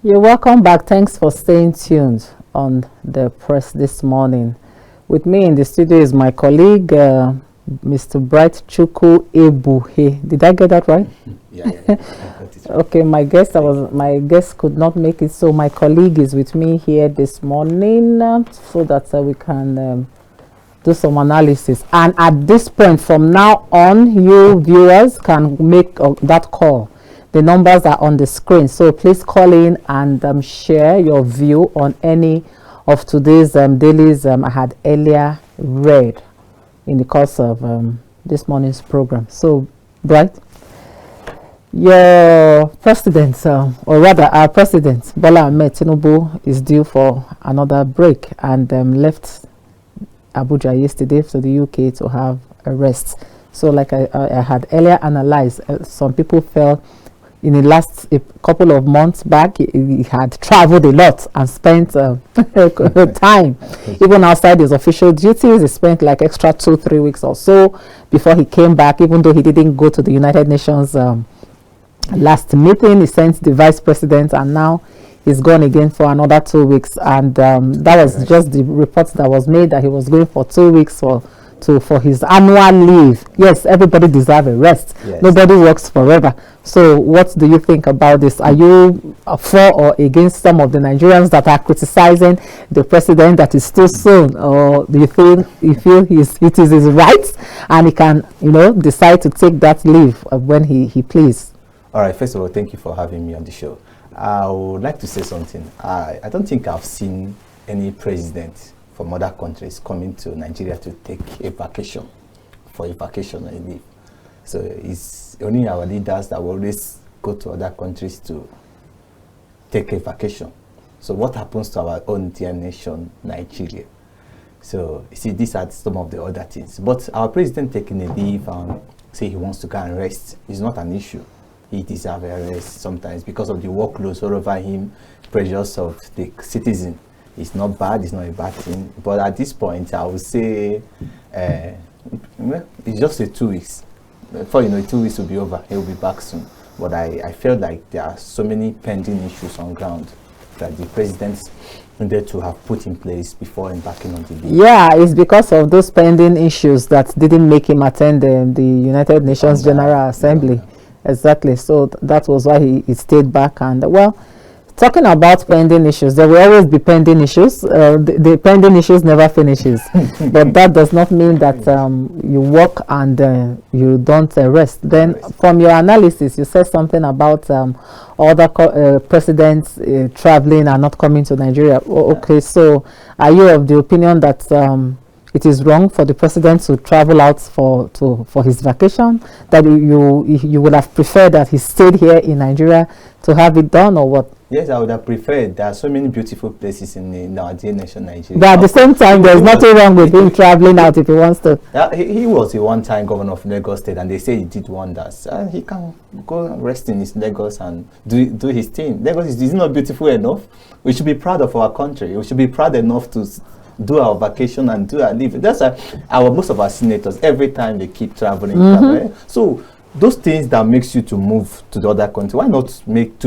You're welcome back. Thanks for staying tuned on the press this morning. With me in the studio is my colleague, Mr. Bright CHUKWUEGBUGHE. Did I get that right? Yeah. Okay, my guest could not make it, so my colleague is with me here this morning so that we can do some analysis. And at this point, from now on, you viewers can make that call. The numbers are on the screen, so please call in and share your view on any of today's dailies I had earlier read in the course of this morning's program. So, Bright, your president, or rather our president, Bola Ahmed Tinubu, is due for another break and left Abuja yesterday to the UK to have a rest. So like I had earlier analyzed, some people felt in the last couple of months back, he had traveled a lot and spent time, even outside his official duties. He spent like extra 2-3 weeks or so before he came back, even though he didn't go to the United Nations last meeting. He sent the vice president, and now he's gone again for another 2 weeks. And that was just the report that was made, that he was going for 2 weeks for his annual leave. Yes, everybody deserves a rest. Yes. Nobody works forever. So what do you think about this? Are you for or against some of the Nigerians that are criticizing the president that is too soon, or do you feel it is his right and he can decide to take that leave when he please? All right, first of all, thank you for having me on the show. I would like to say something. I don't think I've seen any president from other countries coming to Nigeria to take a vacation, for a vacation and leave. So it's only our leaders that will always go to other countries to take a vacation. So what happens to our own dear nation, Nigeria? So you see, these are some of the other things. But our president taking a leave and say he wants to go and rest is not an issue. He deserves a rest sometimes because of the workload all over him, pressures of the citizen. It's not bad, it's not a bad thing. But at this point, I would say it's just a 2 weeks. Before 2 weeks will be over, he'll be back soon. But I feel like there are so many pending issues on ground that the president needed to have put in place before embarking on the leave. Yeah, it's because of those pending issues that didn't make him attend the United Nations General Assembly. Yeah. Exactly. So that was why he stayed back. And well, talking about pending issues, there will always be pending issues. The pending issues never finishes. But that does not mean that you work and you don't rest. Then from your analysis, you said something about other presidents traveling and not coming to Nigeria. Okay, so are you of the opinion that it is wrong for the president to travel out for his vacation, that you would have preferred that he stayed here in Nigeria to have it done, or what? Yes, I would have preferred. There are so many beautiful places in our dear nation, Nigeria. But at the same time, there's nothing wrong with him traveling out if he wants to. He was a one-time governor of Lagos State, and they say he did wonders. He can go rest in his Lagos and do his thing. Lagos is not beautiful enough. We should be proud of our country. We should be proud enough to do our vacation and do our leave. That's most of our senators, every time they keep traveling. So those things that makes you to move to the other country, why not make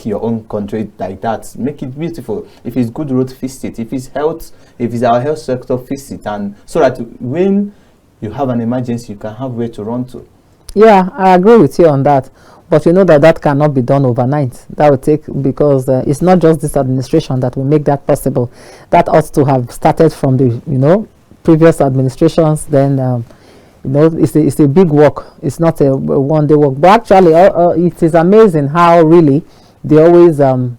your own country like that? Make it beautiful. If it's good road, fix it. If it's health, if it's our health sector, fix it. And so that when you have an emergency, you can have where to run to. Yeah, I agree with you on that. But you know that cannot be done overnight. That will take, because it's not just this administration that will make that possible. That ought to have started from the previous administrations. Then it's a big work. It's not a one-day work. But actually, it is amazing how really they always the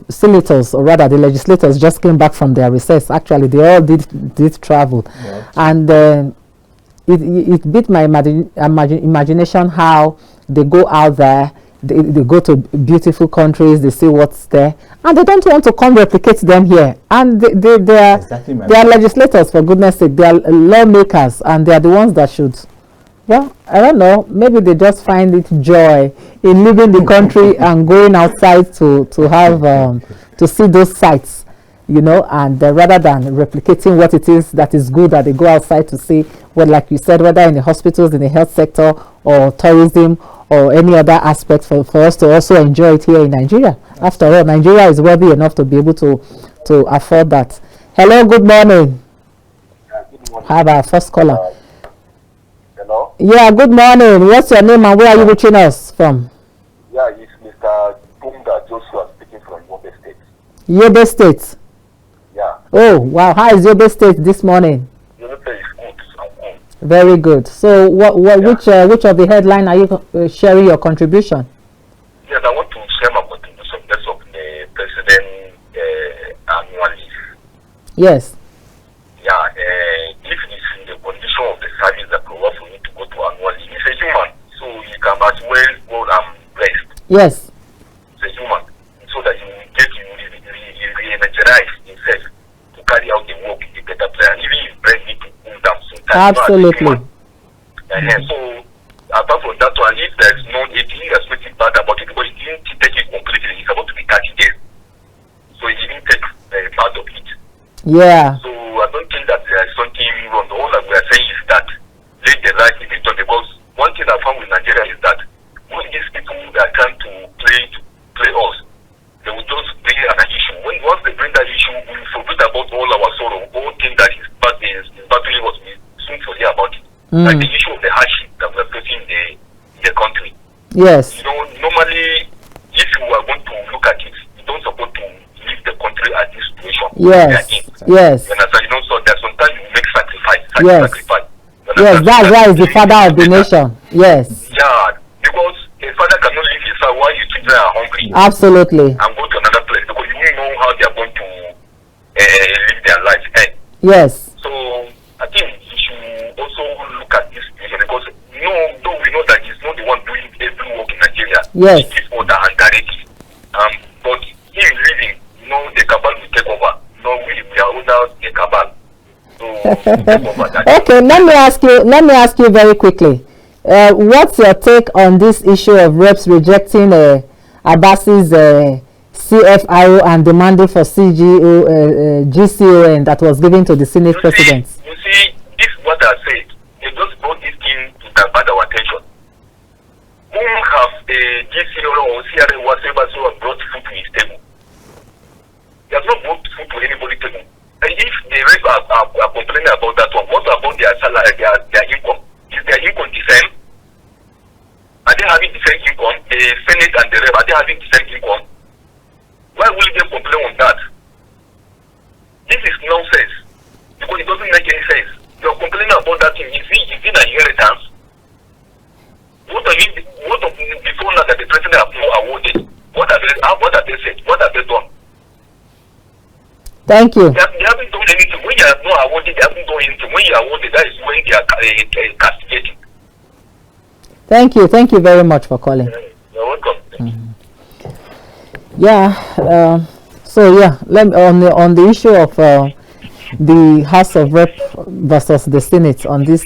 senators, or rather the legislators, just came back from their recess. Actually, they all did travel, yeah. And it beat my imagination how they go out there. They go to beautiful countries, they see what's there, and they don't want to come replicate them here. And they are legislators, for goodness sake. They are lawmakers, and they are the ones that should, well, I don't know, maybe they just find it joy in leaving the country and going outside to have to see those sites, and rather than replicating what it is that is good that they go outside to see, well, like you said, whether in the hospitals, in the health sector, or tourism, or any other aspect for us to also enjoy it here in Nigeria. After all, Nigeria is worthy enough to be able to afford that. Hello, good morning. Good morning. Have our first caller. Hello? Yeah, good morning. What's your name and where are you reaching us from? Yeah, it's Mr. Tunga Joshua speaking from Yobe State. Yobe State. Yeah. Oh, wow. How is Yobe State this morning? Yobe State is good. I'm good. Very good. So, which of the headline are you sharing your contribution? Yes, I want to share my contribution based on the president annual leave. Yes. Yeah, if it's in the condition of the service that we want need to go to annual leave, he's a human, so he can as well go and rest. Yes. He's a human, so that he will get re-energize himself to carry out the work in a better place. And even his brain need to cool down sometimes. Absolutely. So, apart from that one, if there's no irrespective bad about it, because he didn't take it completely, it's about to be 30 days. So he didn't take part of it. Yeah. So I don't think that there is something wrong. All that we are saying is that let the right thing be done, because one thing I found with Nigeria is that when these people that are trying to play us, they will just bring an issue. Once they bring that issue, we will forget about all our sorrow, all things that is battling us, we soon forget about it. Like the issue of the hardship that we are facing in the country. Yes. You know, normally, if you are going to look at it, you don't support to leave the country at this situation. Yes. Yes. You understand? You know, so that sometimes you make sacrifice. Yes. Yes, that's why he's the father of the nation. Yes. Yeah, because a father cannot leave his son while your children are hungry. Absolutely. And go to another place, because you don't know how they are going to live their life. Yes. So I think you should also look at this situation, because though we know that he's not the one doing every work in Nigeria. Yes. He gives order and directive. But him leaving, the cabal will take over. We are under the cabal. So take over that. Okay, let me ask you very quickly. What's your take on this issue of reps rejecting Abbas's CFIO and demanding for GCON that was given to the Senate president? You see, this is what I said. They just brought this thing to divert our attention. Who have a GCO or CRA whatsoever so brought food to his table? He has not brought food to anybody's table. And if the rest are complaining about that one, what about their salary, their income? Is their income the same? Are they having the same income? The Senate and the rep, are they having the same income? Why will they complain on that? This is nonsense. Because it doesn't make any sense. You are complaining about that thing. Is it an inheritance? Before now that the president have not awarded? What have they said? What have they done? Thank you. They haven't done anything. When you have not awarded, they haven't done anything. When you are awarded, that is when they are castigating. Thank you. Thank you very much for calling. You're welcome. Yeah. So yeah, on the issue of the House of Rep versus the Senate on this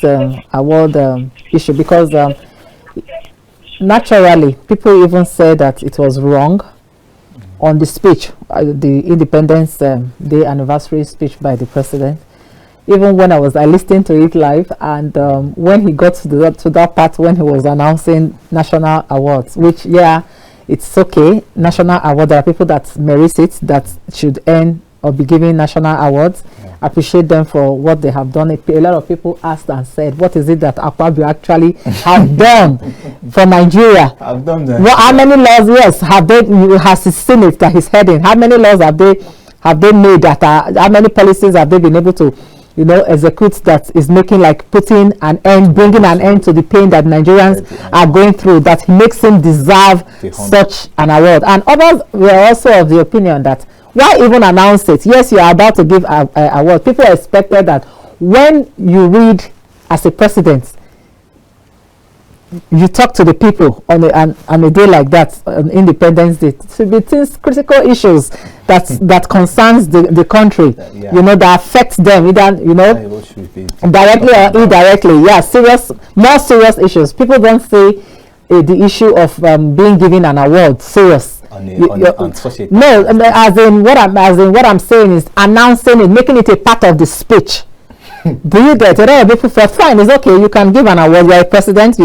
award issue, because naturally people even said that it was wrong on the speech, the Independence Day anniversary speech by the president. Even when I listened to it live, and when he got to that part when he was announcing national awards, which it's okay, national award, there are people that merit it, that should earn or be given national awards. Appreciate them for what they have done. A lot of people asked and said, what is it that Akpabio actually have done for Nigeria? I've done that. Well, how many laws, has the Senate that he's heading, how many laws have they made that how many policies have they been able to execute that is making, like, bringing an end to the pain that Nigerians are going through, that makes him deserve such an award. And others were also of the opinion that why even announce it? Yes, you are about to give an award. People expected that when you read as a president, you talk to the people on a day like that, on Independence Day, to be critical issues that concerns the country, that affects them, either directly or indirectly. More serious issues. People don't say the issue of being given an award serious. No, as in what I'm saying is announcing it, making it a part of the speech. Do you get it? People felt fine. It's okay. You can give an award. You're a president.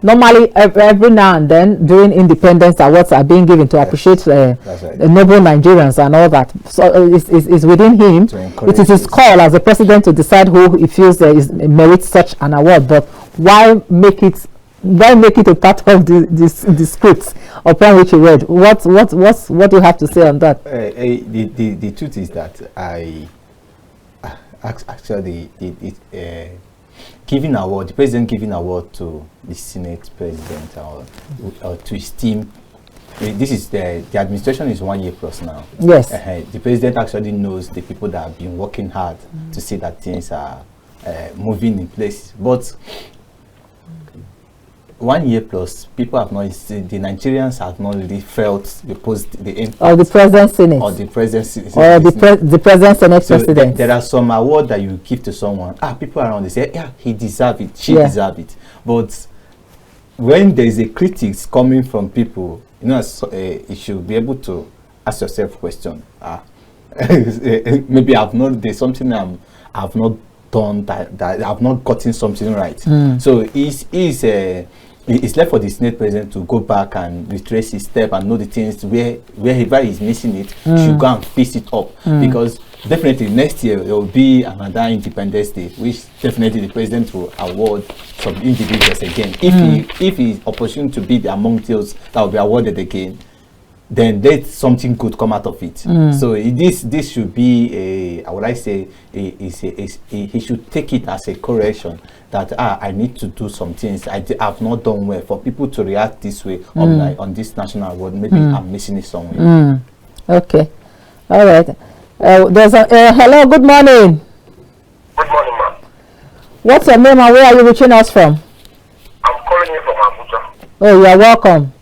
Normally every now and then during Independence Awards are being given to appreciate noble Nigerians and all that. So it's within him. It is his call as a president to decide who he feels merits such an award. But why make it a part of the scripts upon which you read? What do you have to say on that? The truth is that actually giving award, the president giving award to the Senate president or to his team. This is the administration is 1 year plus now. Yes. The president actually knows the people that have been working hard to see that things are moving in place. But 1 year plus, people have not, the Nigerians have not really felt the impact of the president Senate or the president or the president Senate president. There are some award that you give to someone. People around, they say, yeah, he deserves it, she deserves it. But when there is a critics coming from people, you know, you should be able to ask yourself a question. Maybe there's something I've not done that I've not gotten something right. So it's left for the Senate president to go back and retrace his step and know the things wherever he's missing it, should go and fix it up. Because definitely next year there will be another Independence Day, which definitely the president will award some individuals again. If he's opportune to be among those that will be awarded again, then let something good come out of it. So this should be he should take it as a correction that I need to do some things I have not done well. For people to react this way on this national award, maybe I'm missing it somewhere. Okay, all right. There's a hello. Good morning. Good morning, ma'am. What's your name and where are you reaching us from? I'm calling you from Abuja. Oh, you are welcome.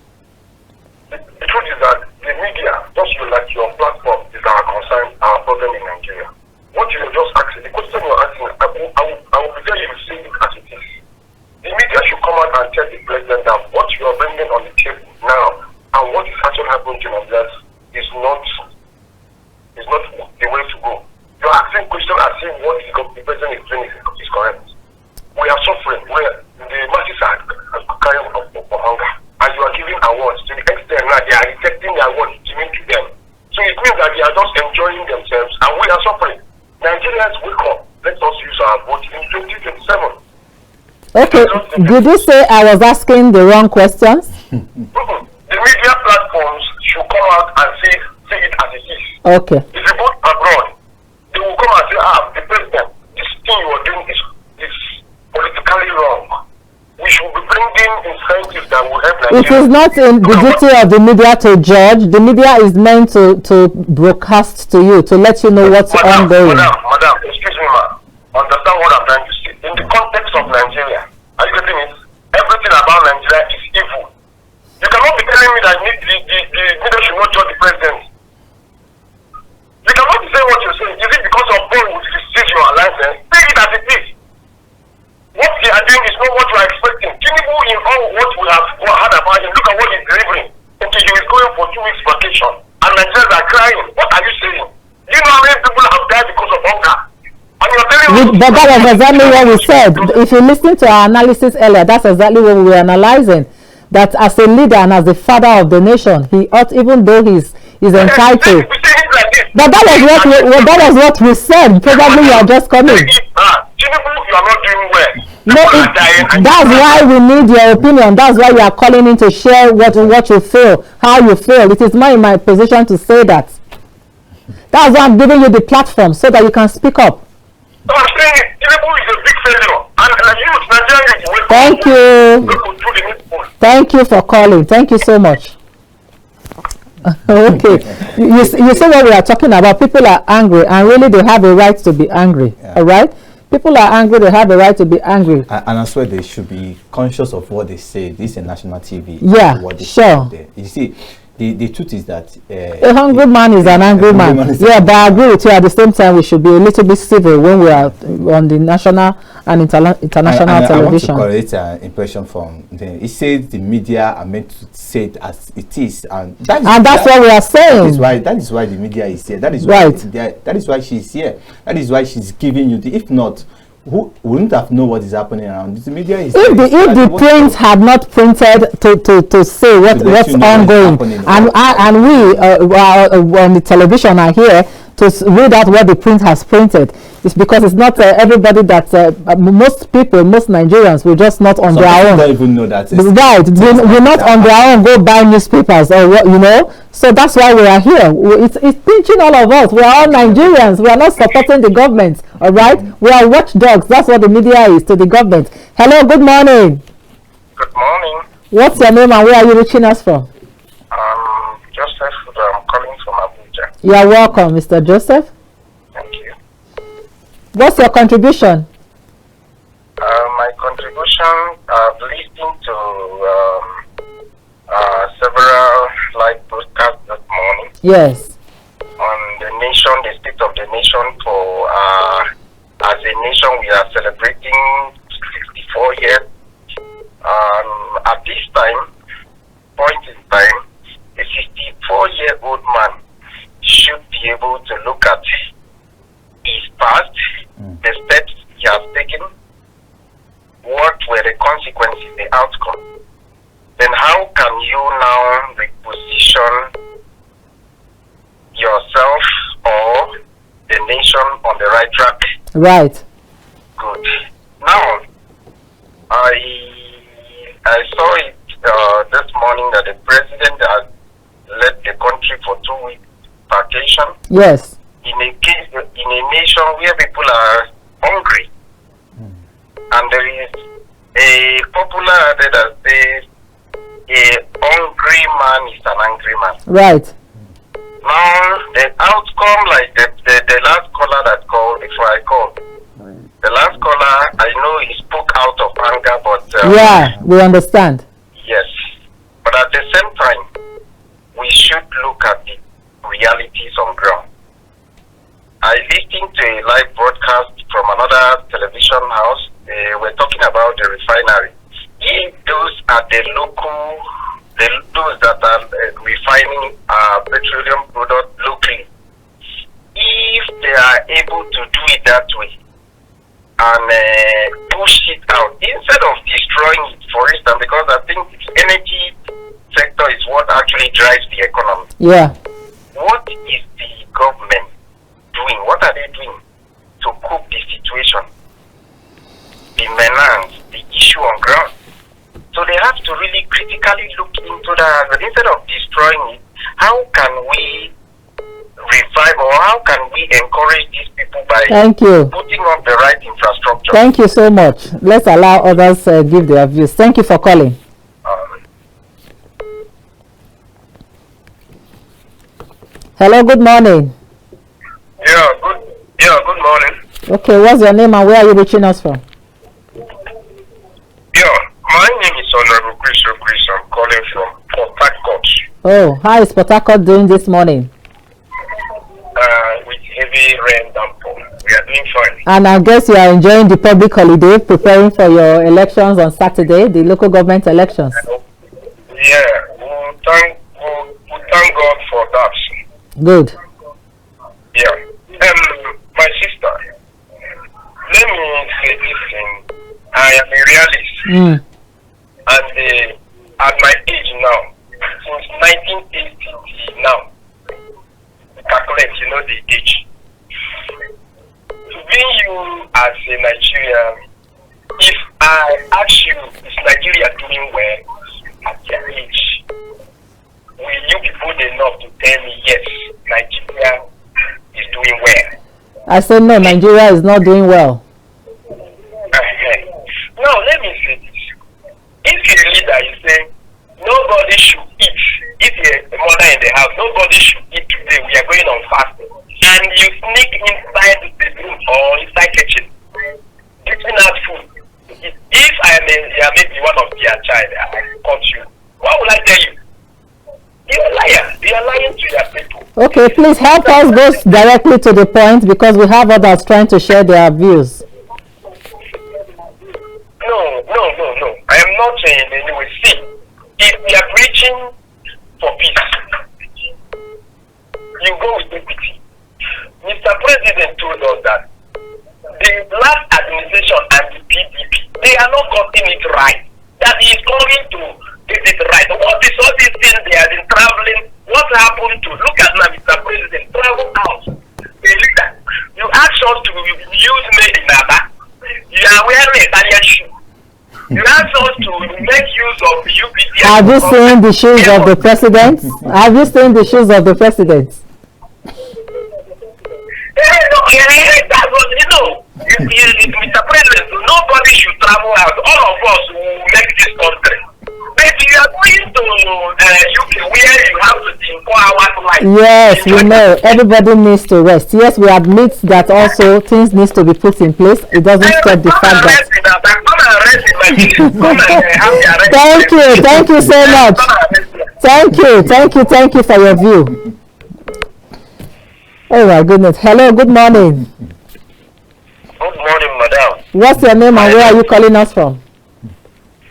The truth is that the media, just like your platform, is our concern, our problem in Nigeria. What you were just asking, the question you're asking, I will be there, you will see it as it is. The media should come out and tell the president that what you are bringing on the table now and what is actually happening to Nigerians is not the way to go. You're asking questions as if what the president is doing is correct. We are suffering, the masses are crying for hunger, and you are giving awards to the extent that they are rejecting the awards given to them. So it means that they are just enjoying themselves, and we are suffering. Nigerians, wake up. Let us use our vote in 2027. Okay, did you say I was asking the wrong questions? The media platforms should come out and say it as it is. Okay. If you go abroad, they will come and say, the president, this thing you are doing is politically wrong. We should be bringing incentives that will help Nigeria. It is not in the duty of the media to judge. The media is meant to broadcast to you, to let you know what's ongoing. Madam, excuse me, ma'am. Understand what I'm trying to say. In the context of Nigeria, are you getting it? Everything about Nigeria is evil. You cannot be telling me that the media should not judge the president. You cannot be saying what you're saying. Is it because of pain which receives your license? Take it as it is. What they are doing is not what you are expecting. Tinubu, in all what we have heard about him, look at what he's delivering. Okay, he is going for 2 weeks vacation, and Nigerians are crying. What are you saying? Do you know how many people have died because of hunger? And you're telling me. But that was exactly what we said. If you listen to our analysis earlier, that's exactly what we were analyzing. That as a leader and as the father of the nation, he ought, even though he's entitled. But that was what we said. Probably you are just coming. Tinubu, you are not doing well. No, that's why we need your opinion. That's why we are calling in to share what you feel, how you feel. It is not in my position to say that. That's why I'm giving you the platform so that you can speak up. No, I'm saying it. Tinubu is a big failure. And youth, Nigerians, thank you. Thank you for calling. Thank you so much. Okay. You see what we are talking about. People are angry, and really they have a right to be angry. Yeah. All right? People are angry, they have a right to be angry. And I swear they should be conscious of what they say. This is a national TV. Yeah, what they sure. say. You see, the truth is that a hungry man is an angry man. Yeah, but I agree with you. At the same time, we should be a little bit civil when we are on the national and international television. I want to correct an impression from he said the media are meant to say it as it is, and that's what we are saying. That is why the media is here. That is why that is why she's here. That is why she's giving you the. If not, who wouldn't have known what is happening around? The media is. If the print had not printed to say what's ongoing, and we on the television are here to read out what the print has printed, it's because it's not everybody that most people, most Nigerians, we're just not on their own. Don't even know that. Right, we're not on their own. Go buy newspapers or what, you know. So that's why we are here. It's pinching all of us. We are all Nigerians. We are not supporting the government. All right, we are watchdogs. That's what the media is to the government. Hello, good morning. Good morning. What's your name and where are you reaching us from? Joseph. I'm calling from Abuja. You are welcome, Mr. Joseph. Thank you. What's your contribution? My contribution, I've listened to several live broadcasts this morning. Yes. On the nation, the state of the nation for, as a nation, we are celebrating 64 years. At this point in time, a 64-year-old man should be able to look at his past, the steps he has taken, what were the consequences, the outcome. Then how can you now reposition yourself or the nation on the right track? Right. Good. Now, I saw it this morning that the president has left the country for 2 weeks vacation. Yes. In a nation where people are hungry, and there is a popular adage that says, "A hungry man is an angry man." Right. Now the outcome, like the last caller that called, before I called, the last caller, I know he spoke out of anger, but yeah, we understand. Yes, but at the same time, we should look at the realities on ground. I listened to a live broadcast from another television house. They were talking about the refinery. If those are the local, those that are refining petroleum products locally, if they are able to do it that way and push it out instead of destroying it, for instance, because I think the energy sector is what actually drives the economy. Yeah. What is the government doing? What are they doing to cope the situation, the menace, the issue on ground? So they have to really critically look into that. But instead of destroying it, how can we revive or how can we encourage these people by putting up the right infrastructure? Thank you so much. Let's allow others give their views. Thank you for calling. Hello, good morning. Good morning. Okay, what's your name and where are you reaching us from? My name is Honorable Chris. I'm calling from Port Harcourt. Oh, how is Port Harcourt doing this morning? With heavy rain downpour. We are doing fine. And I guess you are enjoying the public holiday, preparing for your elections on Saturday, the local government elections. Yeah, we thank God for that. Good. Yeah. My sister, let me say this thing. I am a realist. And at my age now, since 1980 now, calculate, you know the age. Being you as a Nigerian, if I ask you, is Nigeria doing well at their age? Will you be good enough to tell me, yes, Nigeria is doing well? I said no, Nigeria is not doing well. Now, let me say this. If you're a leader, you say, nobody should eat. If you're a mother in the house, nobody should eat today. We are going on fasting. And you sneak inside the room or inside the kitchen, giving out food. If I am maybe one of their child, I caught you. What will I tell you? You're a liar. You are lying to your people. Okay, please help us go directly to the point because we have others trying to share their views. No. I am not saying anyway. See, if we are preaching for peace, you go with equity. Mr. President told us that the last administration and the PDP, they are not getting it right. That he is going to get it right. What is all these things they have been traveling? What happened to look at now, Mr. President, travel out. You asked us to use made in Aba. You are wearing Italian shoe. You asked us to make use of the UPC. Have you seen the shoes of the president? Have you seen the shoes of the president? That's what you know. Mr. President, nobody should travel out. All of us will make this country. But you are going to UK where you have to think 4 hours life. Yes, we know. Everybody needs to rest. Yes, we admit that also things need to be put in place. It doesn't stop the fact that. Thank you so much. Thank you for your view. Oh my goodness. Hello, good morning. Good morning, madam. What's your name and where are you calling us from?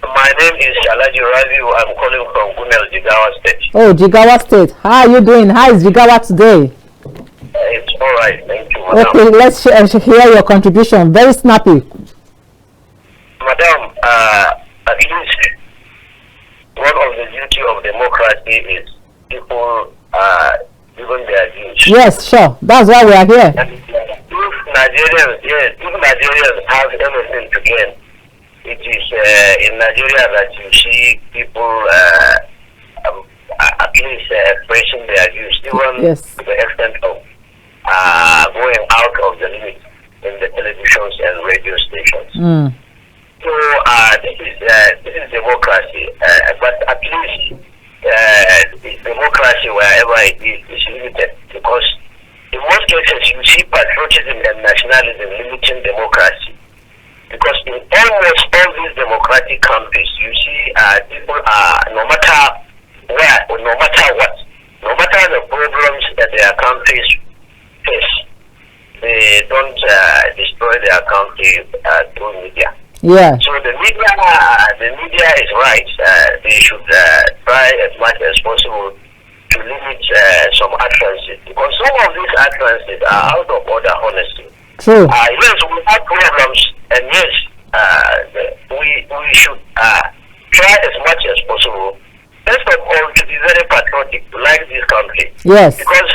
My name is Shalaji Raviu. I'm calling from Gumel, Jigawa State. Oh, Jigawa State. How are you doing? How is Jigawa today? It's all right. Thank you, madam. Okay, let's hear your contribution. Very snappy. Madam, at least one of the duty of democracy is people given their views. Yes, sure. That's why we are here. And if Nigerians have anything to gain, it is in Nigeria that you see people at least expressing their views, even to the extent of going out of the limit in the televisions and radio stations. So this is democracy, but at least democracy wherever it is limited, because in most cases you see patriotism and nationalism limiting democracy. Because in almost all these democratic countries, you see people are, no matter where or no matter what, no matter the problems that their countries face, they don't destroy their country through media. Yeah. So the media is right. They should try as much as possible to limit some utterances, because some of these utterances are out of order, honestly. True. Yes, we have problems, and yes, we should try as much as possible. First of all, to be very patriotic, to like this country. Yes. Because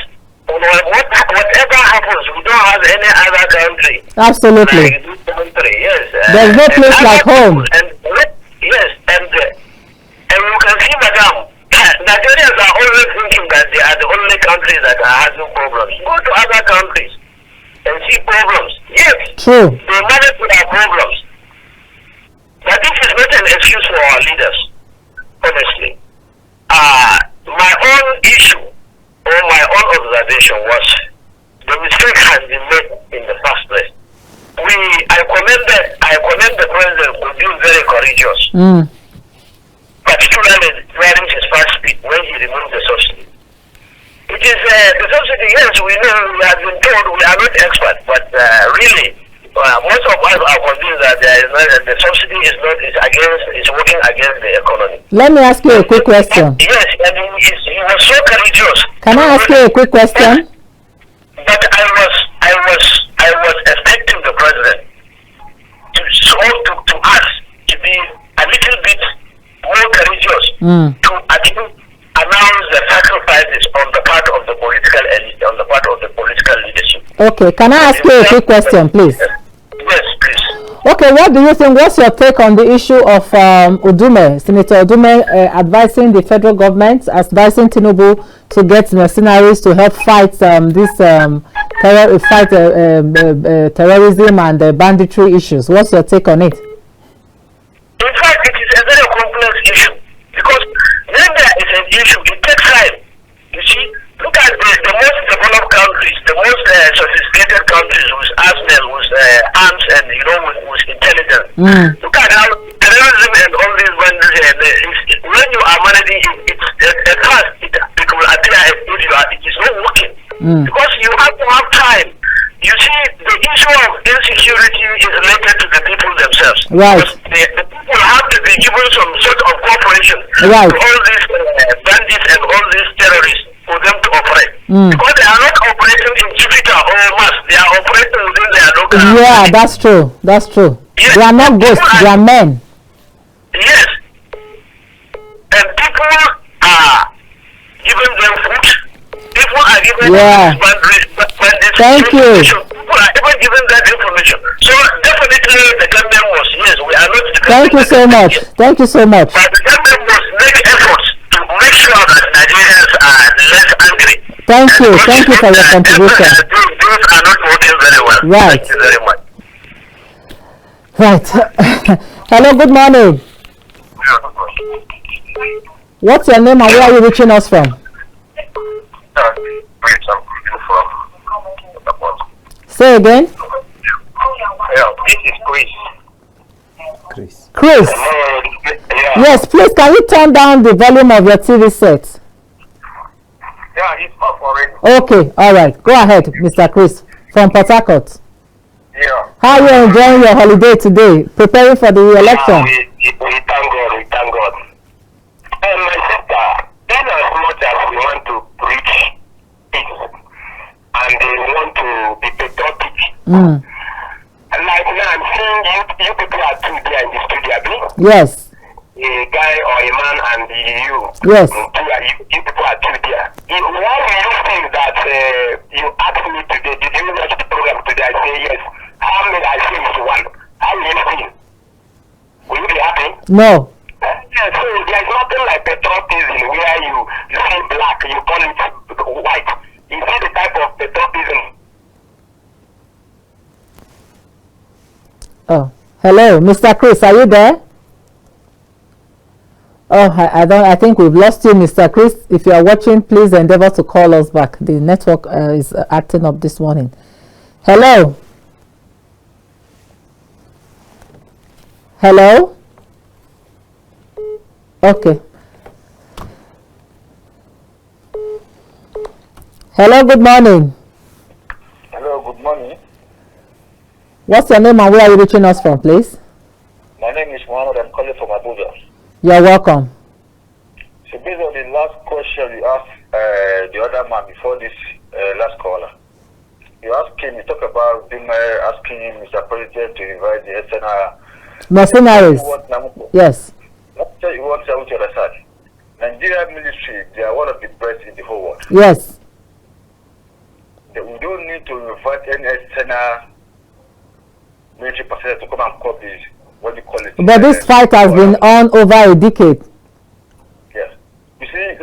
whatever happens, we don't have any other country. Absolutely. Like this country, yes. There's no place like home. And you can see, madam, Nigerians are always thinking that they are the only country that are having problems. Go to other countries and see problems. Yes, true. They manage with our problems. But this is not an excuse for our leaders, honestly. My own issue or my own observation was the mistake has been made in the first place. I commend the president for being very courageous, particularly during his first speech when he removed the subsidy. It is the subsidy, yes, we know, we have been told we are not experts, but really, most of us are convinced that the subsidy is working against the economy. Let me ask you a quick question. Yes, and he was so courageous. Can I ask you a quick question? But I was expecting the president to us to be a little bit more courageous to announce the sacrifices on the part of the political elite, on the part of the political leadership. Okay, can I ask you a quick question, please? Yes, please. Okay, what do you think? What's your take on the issue of Udume, Senator Udume advising the federal government, advising Tinubu to get mercenaries to help fight terrorism and banditry issues? What's your take on it? In fact, it is a very complex issue, because when there is an issue, it takes time. You see, look at the most developed countries, the most sophisticated countries with arsenal, with arms, and with intelligence. Look at how terrorism and all these bandits. When you are managing it will appear a Because you have to have time. You see, the issue of insecurity is related to the people themselves. Right. The people have to be given some sort of cooperation Right. to all these bandits and all these terrorists for them to operate. Because they are not operating in Jupiter or Mars. They are operating within their local. Yeah, that's true. That's true. Yes. They are not ghosts. They are men. Yes. And people are giving them food. People are giving them boundaries. Thank you. People are even giving that information. So definitely the government was, yes, we are not. Thank you so much. Thank you so much. But the government must make efforts to make sure that Nigerians are less angry. Thank you. Thank you for your contribution. Those are not working very well. Right. Thank you very much. Right. Hello, good morning. What's your name and where are you reaching us from? Say again. Yeah, this is Chris. Chris. Yeah. Yes, please, can you turn down the volume of your TV set? Yeah, it's off already. Okay, all right. Go ahead, Mr. Chris from Port Harcourt. Yeah. How are you enjoying your holiday today? Preparing for the election? We thank God, we thank God. And my sister, in as much as we want to preach peace and they want to be patriotic, like now I'm seeing you people are two there in the studio, Yes. a guy or a man and you. Yes. You people are two there. Why do you think that you asked me today, did you watch the program today? I say yes. How many I say is one? How will you feel? Will you be happy? No. Yeah, so there's nothing like patriotism where you see black, you call it white. You see the type of patriotism. Oh, hello, Mr. Chris, are you there? Oh, I think we've lost you, Mr. Chris. If you are watching, please endeavor to call us back. The network is acting up this morning. Hello. Hello. Okay. Hello, good morning. Hello, good morning. What's your name and where are you reaching us from, please? My name is Mohammed. I'm calling from Abuja. You're welcome. So based on the last question you asked the other man before this last caller, you asked him, you talk about asking Mr. President to invite the external mercenaries. Yes. Let me tell you what I want to understand. Nigerian military, they are one of the best in the whole world. Yes. We don't need to invite any external military personnel to come and copy what you call it. But this fight has been on over a decade. Yes. You see,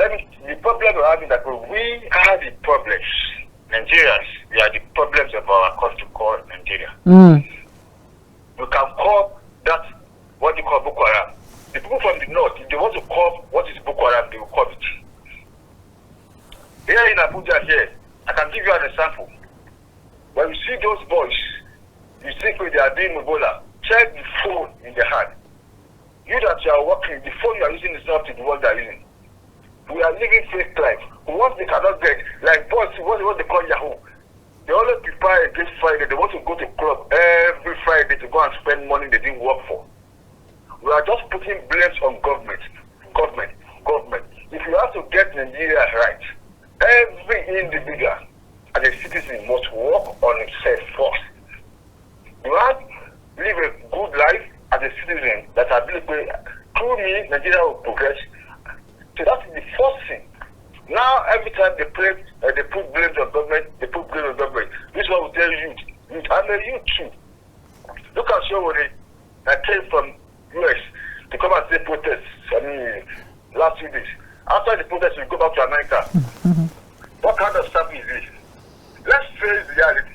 the problem we're having that we are the problems. Nigerians, we are the problems of our country called Nigeria. We can call that what you call Boko Haram. The people from the north, if they want to call what is Boko Haram, they will call it. Here in Abuja here, I can give you an example. When you see those boys, you think they are doing Ebola, check the phone in the hand. You that you are working, the phone you are using is not the one they are using. We are living fake life. Once they cannot get, like boys, what they call Yahoo. They always prepare against Friday. They want to go to club every Friday to go and spend money they didn't work for. We are just putting blames on government. If you have to get Nigeria right, every individual as a citizen must work on himself first. You have to live a good life as a citizen that I believe through me, Nigeria will progress. So that's the first thing. Now, every time they put blames on government, This is what we tell youth. I'm a youth too. Look at Showore. I came from US to come and say protests. Last few days. After the protest, we go back to America. What kind of stuff is this? Let's face reality.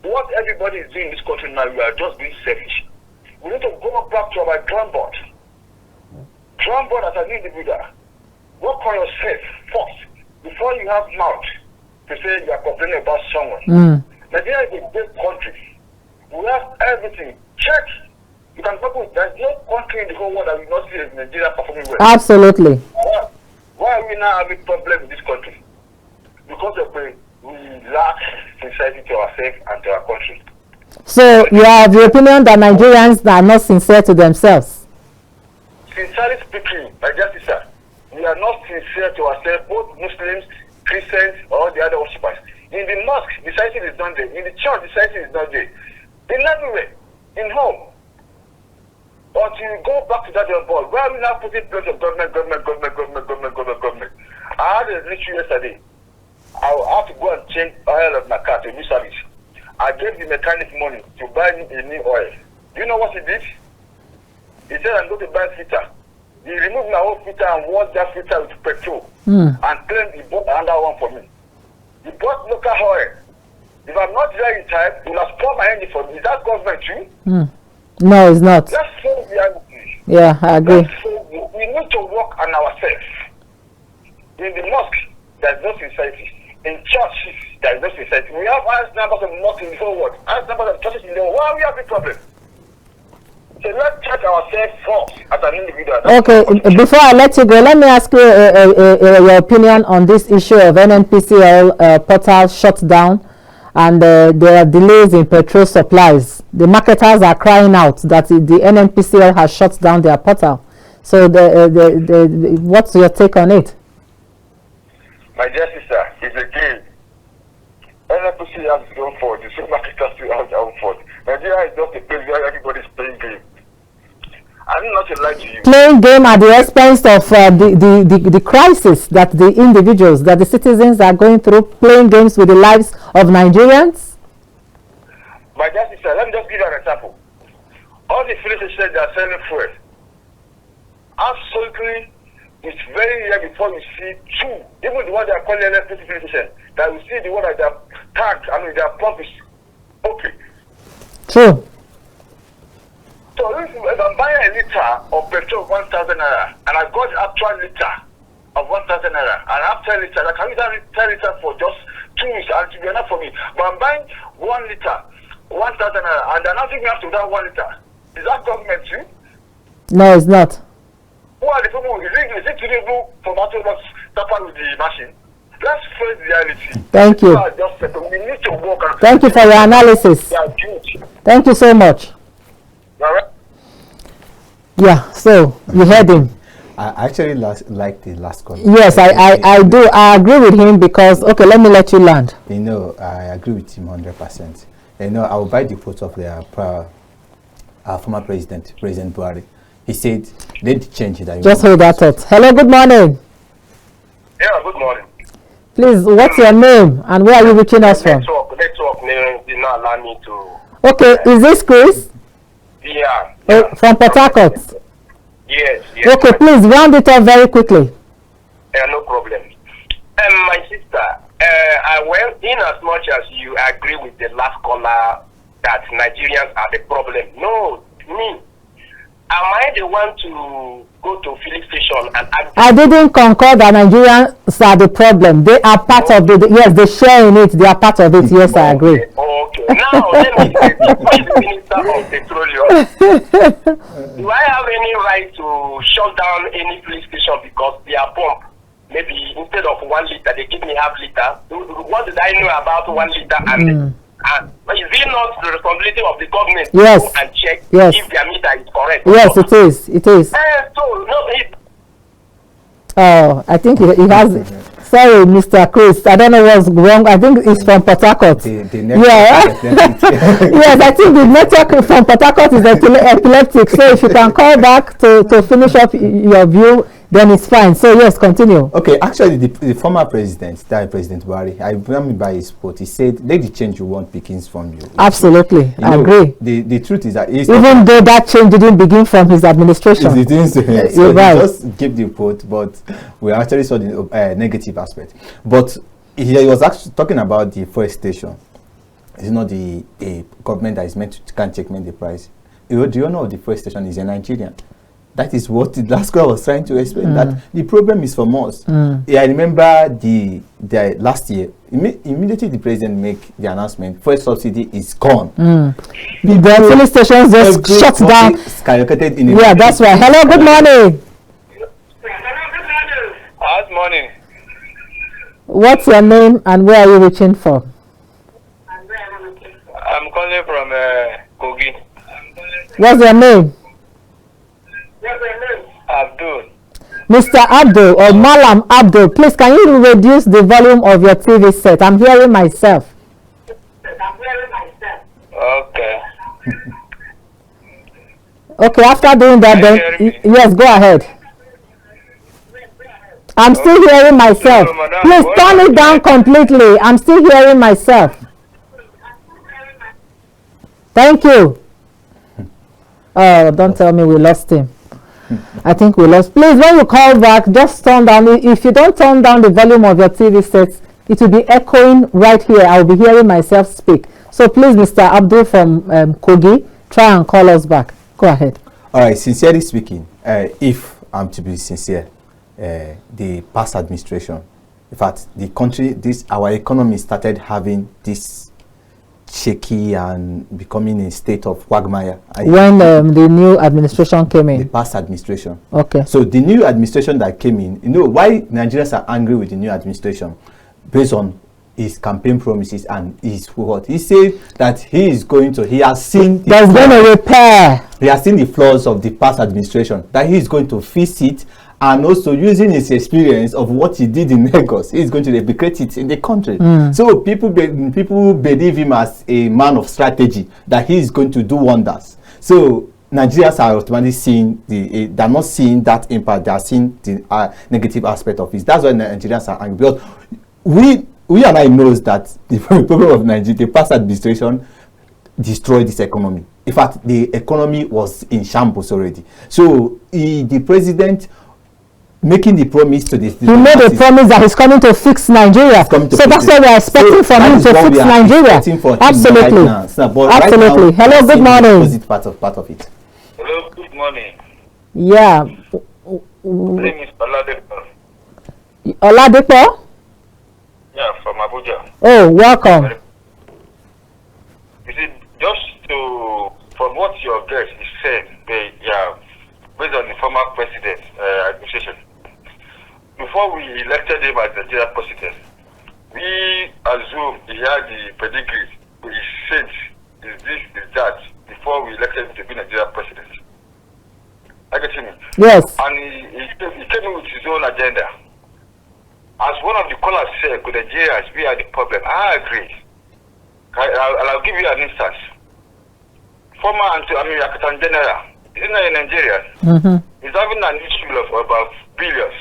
What everybody is doing in this country now, we are just being selfish. We need to go back to our drum board. Drum board as an individual. Work on yourself first before you have mouth to say you are complaining about someone. Nigeria is a big country. We have everything. Check. You can talk with there's no country in the whole world that will not see Nigeria performing well. Absolutely. Why are we now having problems in this country? Because of we lack sincerity to ourselves and to our country. So you have the opinion that Nigerians are not sincere to themselves? Sincerely speaking, my justice, sir, we are not sincere to ourselves, both Muslims, Christians, or the other worshippers. In the mosque, the sincerity is not there. In the church, the sincerity is not there. In everywhere, in home. But you go back to that ball. Why are we now putting place of government? I had a issue yesterday. I will have to go and change oil of my car to new service. I gave the mechanic money to buy a new oil. Do you know what he did? He said, I'm going to buy filter. He removed my whole filter and washed that filter with petrol and claimed he bought another one for me. He bought local oil. If I'm not there in time, he will have spoiled my engine for me. Is that government too? No, it's not. That's so reality. Yeah, I agree. We need to work on ourselves. In the mosque, there's no sincerity. In churches, there is no sincerity. We have highest numbers of mosques in the whole world, highest numbers of churches in the world. Why are we having problem? So let's check ourselves first as an individual. Okay, before I let you go, let me ask you your opinion on this issue of NNPCL portal shut down, and there are delays in petrol supplies. The marketers are crying out that the NNPCL has shut down their portal. So what's your take on it? My dear sister, it's a game. NNPCL has its own fault. The supermarketers still have their own fault. Nigeria is just a place where everybody's playing game. I'm not to lie to you. Playing game at the expense of the crisis that the individuals, that the citizens are going through, playing games with the lives of Nigerians? My dear sister, let me just give you an example. All the filling stations that are selling fuel, absolutely, it's very rare before you see two, even the one that are calling electricity filling station, that you see the one that their tank, their pump is okay. True. So if I'm buying a liter of petrol 1,000 naira, and I got the actual liter of 1,000 naira, and I have 10 liters, I can use that 10 liters for just 2 weeks, and it will be enough for me. But I'm buying 1 liter, 1,000 naira, and they're not giving me up to that 1 liter. Is that government too? No, it's not. Who are the people? Is it Tinubu from Autobox tapper with the machine? Let's face the reality. Thank you. We need to work on. Thank you for your analysis. Thank you so much. All right. Yeah, so you heard him. I actually like the last comment. Yes, I do. I agree with him because, okay, let me let you land. You know, I agree with him 100%. You know, I will buy the quote of our former president, President Buhari. He said, let the change that. Just hold that thought. Hello, good morning. Yeah, good morning. Please, what's your name and where are you reaching us from? Network name did not allow me to. Okay, is this Chris? Yeah. From Port Harcourt? Yes. Okay, please round it up very quickly. No problem. My sister, I went in as much as you agree with the last caller that Nigerians are the problem. No, me. Am I the one to go to filling station and ask? I didn't concur that Nigerians are the problem. They are part of the, yes, they share in it. They are part of it. Yes, I agree. Okay. Now, let me say, the Minister of Petroleum, do I have any right to shut down any filling station because they are pump? Maybe instead of 1 liter, they give me half liter. What did I know about 1 liter? And is it not the responsibility of the government to go and check if their meter is correct? Yes, it is. It is. So, no, oh, I think he has. Sorry, Mr. Chris. I don't know what's wrong. I think it's from Port Harcourt. Yeah. Yes, I think the network from Port Harcourt is epileptic. So if you can call back to finish up your view, then it's fine. So yes, continue. Okay, actually, the former president, that President Buhari, I remember by his quote. He said, "Let the change you want begins from you." Absolutely, I agree. The truth is that even though that change didn't begin from his administration, so you're right. He just gave the quote, but we actually saw the negative aspect. But he was actually talking about the forestation. It's not the government that is meant to can checkmate the price. Do you know deforestation is a Nigerian? That is what the last guy was trying to explain. That the problem is from us. Yeah, I remember the last year. Immediately the president make the announcement, fuel subsidy is gone. The filling stations just shut down. Skyrocketed in yeah, that's right. Hello, good morning. Good morning. What's your name and where are you reaching from? I'm calling from Kogi. What's your name? Abdul. Mr. Abdul or Malam Abdul, please can you reduce the volume of your TV set? I'm hearing myself. Okay. Okay, after doing that, then yes, go ahead. I'm still hearing myself. Please turn it down completely. I'm still hearing myself. Thank you. Oh, don't tell me we lost him. I think we lost. Please, when you call back, just turn down. If you don't turn down the volume of your TV sets, it will be echoing right here. I will be hearing myself speak. So please, Mr. Abdul from Kogi, try and call us back. Go ahead. All right, sincerely speaking, if I'm to be sincere, the past administration, in fact, the country, our economy started having this shaky and becoming a state of quagmire. When the new administration came in? The past administration. Okay. So the new administration that came in, you know, why Nigerians are angry with the new administration? Based on his campaign promises and his what? He said that he has seen... There's been a repair. He has seen the flaws of the past administration, that he is going to fix it, and also using his experience of what he did in Lagos, he is going to replicate it in the country. So people believe him as a man of strategy, that he is going to do wonders. So Nigerians are automatically seeing they're not seeing that impact, they are seeing the negative aspect of it. That's why Nigerians are angry, because we and I knows that the problem of Nigeria, the past administration destroyed this economy. In fact, the economy was in shambles already. So the president making the promise to this, he made a promise that he's coming to fix Nigeria. So that's what we're expecting from him, to fix Nigeria. Absolutely. Right now. Absolutely. Right now, hello, good morning. Part of it. Hello, good morning. Yeah. My name is Oladepo. Oladepo? Yeah, from Abuja. Oh, welcome. You see, from what your guest is said, based on the former president administration, before we elected him as Nigeria president, we assumed he had the pedigree, his saint, is this, is that, before we elected him to be Nigeria president. I get you. Yes. And he came in with his own agenda. As one of the callers said, with Nigerians, we are the problem. I agree. I'll give you an instance. Former KAFTAN general, is not in Nigeria. He's having an issue of about billions.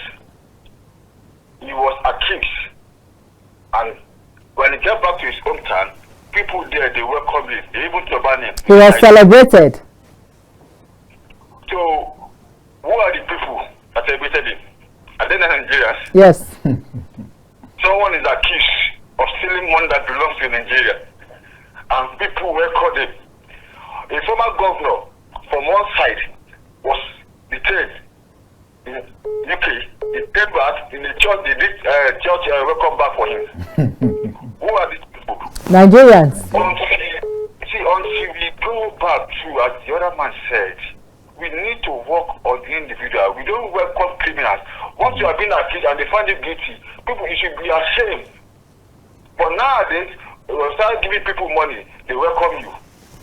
He was accused. And when he got back to his hometown, people there, they welcomed him. They even to ban him. He was celebrated. So, who are the people that celebrated him? Are they not Nigerians? Yes. Someone is accused of stealing money that belongs to Nigeria. And people welcomed him. A former governor from one side was detained in UK. He came back in the church, they did church welcome back for him. Who are these people? Nigerians. Until we go back to, as the other man said, we need to work on the individual. We don't welcome criminals. Once you have been accused and they find you guilty, people, you should be ashamed. But nowadays, when start giving people money, they welcome you.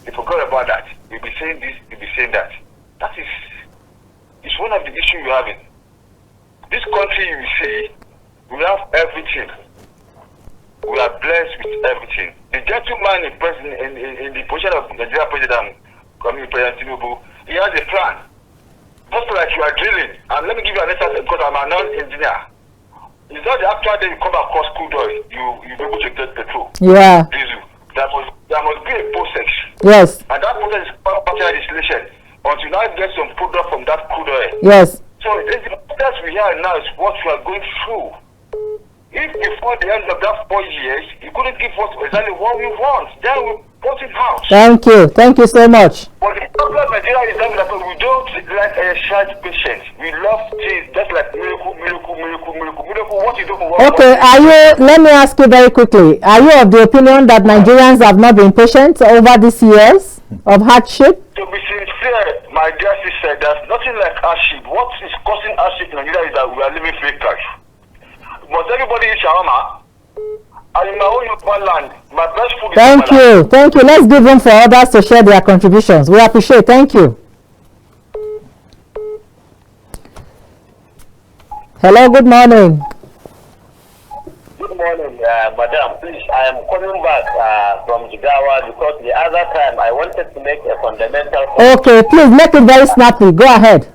They forgot about that. You'll be saying this, you'll be saying that. That is, it's one of the issues you're having. This country, you see, we have everything. We are blessed with everything. The gentleman in the position of Nigeria President, President Tinubu, he has a plan. Just like you are drilling. And let me give you an example because I'm a non-engineer. It's not the actual day you come across crude oil, you'll be able to get petrol. Yeah. Diesel. There must be a process. Yes. And that process is partial distillation until now get some product from that crude oil. Yes. So the process we are now is what we are going through. If before the end of that 4 years, you couldn't give us exactly what we want, then we put it out. Thank you. Thank you so much. But the problem in Nigeria is that we don't like a shy patient. We love things just like miracle. What you do for what? Okay, let me ask you very quickly. Are you of the opinion that Nigerians have not been patient over these years of hardship? To be sincere, my dear sister, there's nothing like hardship. What is causing hardship in Nigeria is that we are living fake cash. Must everybody eat shawarma? And in my own Yoruba land, my best food is Thank you. Thank you. Let's give room for others to share their contributions. We appreciate. Thank you. Hello, good morning. Good morning, madam. Please, I am coming back from Jigawa because the other time I wanted to make a fundamental point. Okay, please make it very snappy. Go ahead.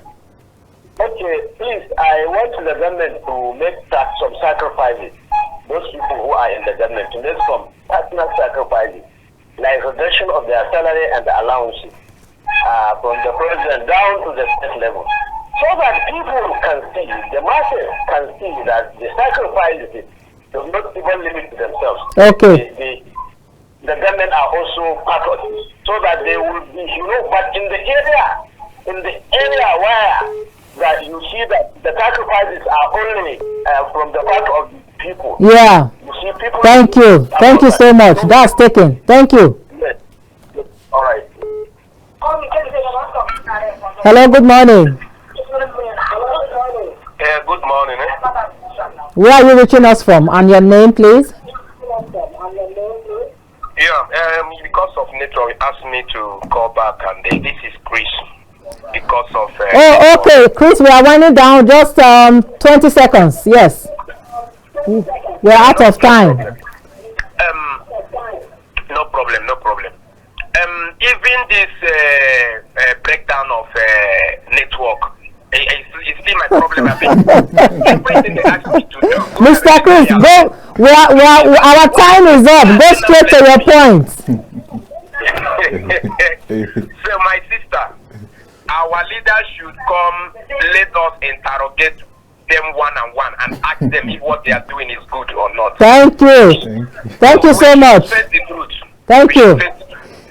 Okay, please, I want the government to make some sacrifices. Those people who are in the government to make some personal sacrifices, like reduction of their salary and the allowances from the president down to the state level, so that people can see, the masses can see that the sacrifices do not even limit themselves. Okay. The government are also part of it, so that they will be, but in the area where that you see that the sacrifices are only from the part of people. Yeah. You see people. Thank you. Thank you so much. That's taken. Thank you. Yes. All right. Hello, good morning. Good morning. Where are you reaching us from? And your name, please? Yeah, because of network, asked me to call back, and this is Chris. Because of oh, okay, Chris, we are winding down. Just 20 seconds. Yes, we're out of time. No problem, no problem. Even this breakdown of network, it's still my problem. I think everything they ask me to do. Mr. Chris, go. Our time is up. Go straight to your point. So, my sister, our leaders should come, let us interrogate them one-on-one and ask them if what they are doing is good or not. Thank you. Thank you so much. Thank you.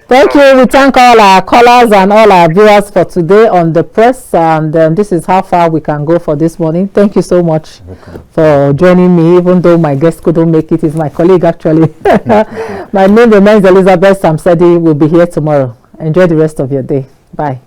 Thank you. We thank all our callers and all our viewers for today on the press. And this is how far we can go for this morning. Thank you so much for joining me, even though my guest couldn't make it. It's my colleague, actually. My name remains Elizabeth Sam-sedi. We'll be here tomorrow. Enjoy the rest of your day. Bye.